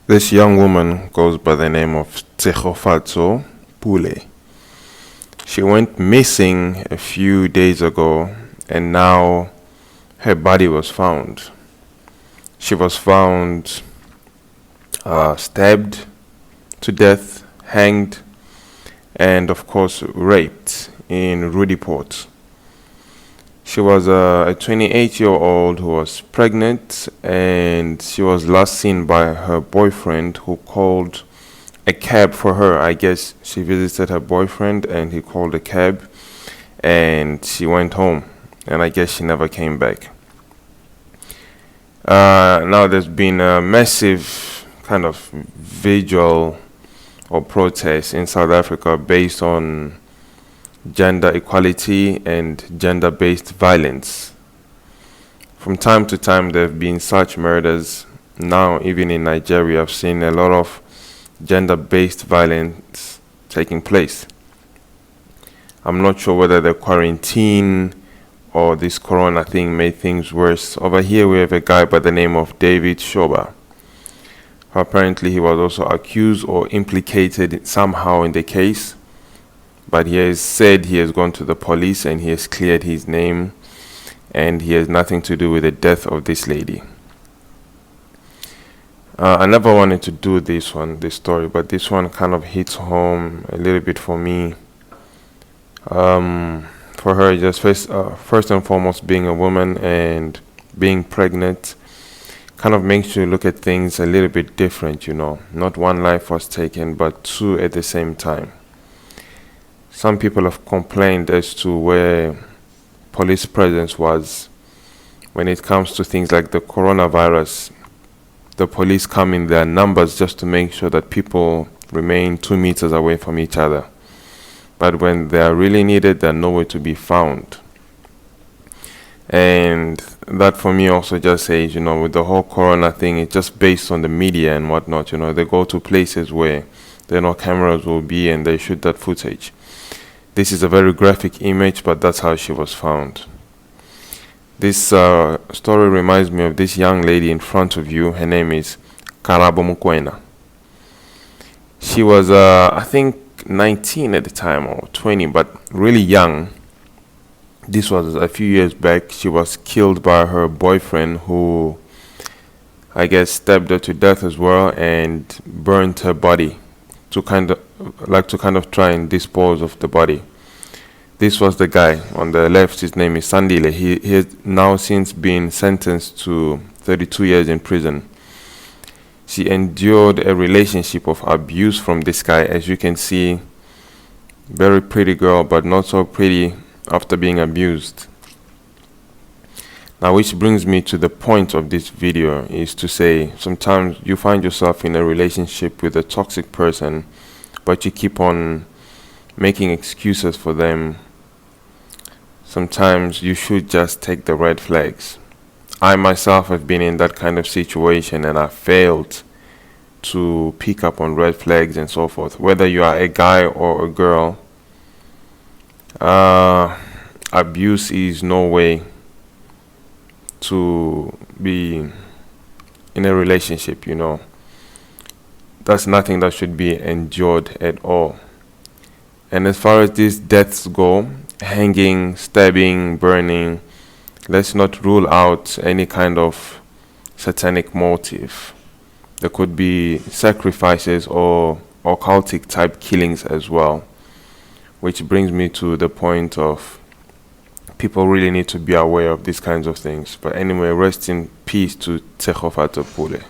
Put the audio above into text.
This young woman goes by the name of Tshegofatso Pule. She went missing a few days ago and now her body was found. She was found stabbed to death, hanged, and of course raped in Rudiport. She was a 28-year-old who was pregnant, and she was last seen by her boyfriend, who called a cab for her. I guess she visited her boyfriend and he called a cab and she went home, and I guess she never came back. Now there's been a massive kind of vigil or protest in South Africa based on gender equality and gender-based violence. From time to time, there have been such murders. Now, even in Nigeria, I've seen a lot of gender-based violence taking place. I'm not sure whether the quarantine or this corona thing made things worse. Over here, we have a guy by the name of David Shoba. Apparently, he was also accused or implicated somehow in the case, but he has said he has gone to the police and he has cleared his name and he has nothing to do with the death of this lady. I never wanted to do this story, but this one kind of hits home a little bit for me. For her, just first and foremost, being a woman and being pregnant kind of makes you look at things a little bit different, Not one life was taken, but two at the same time. Some people have complained as to where police presence was when it comes to things like the coronavirus. The police come in their numbers just to make sure that people remain 2 meters away from each other. But when they are really needed, they're nowhere to be found. And that for me also just says, with the whole corona thing, it's just based on the media and whatnot. They go to places where there no cameras will be and they shoot that footage. This is a very graphic image, but that's how she was found. This story reminds me of this young lady in front of you. Her name is Karabo Mukwena. She was, I think, 19 at the time or 20, but really young. This was a few years back. She was killed by her boyfriend, who I guess stabbed her to death as well and burned her body to kind of try and dispose of the body. This was the guy on the left. His name is Sandile. He has now since been sentenced to 32 years in prison. She endured a relationship of abuse from this guy. As you can see, very pretty girl, but not so pretty after being abused. Now, which brings me to the point of this video, is to say sometimes you find yourself in a relationship with a toxic person, but you keep on making excuses for them. Sometimes you should just take the red flags. I myself have been in that kind of situation and I failed to pick up on red flags and so forth. Whether you are a guy or a girl, abuse is no way to be in a relationship, That's nothing that should be endured at all. And as far as these deaths go, hanging, stabbing, burning, let's not rule out any kind of satanic motive. There could be sacrifices or occultic type killings as well, which brings me to the point of people really need to be aware of these kinds of things. But anyway, rest in peace to Tshegofatso Pule.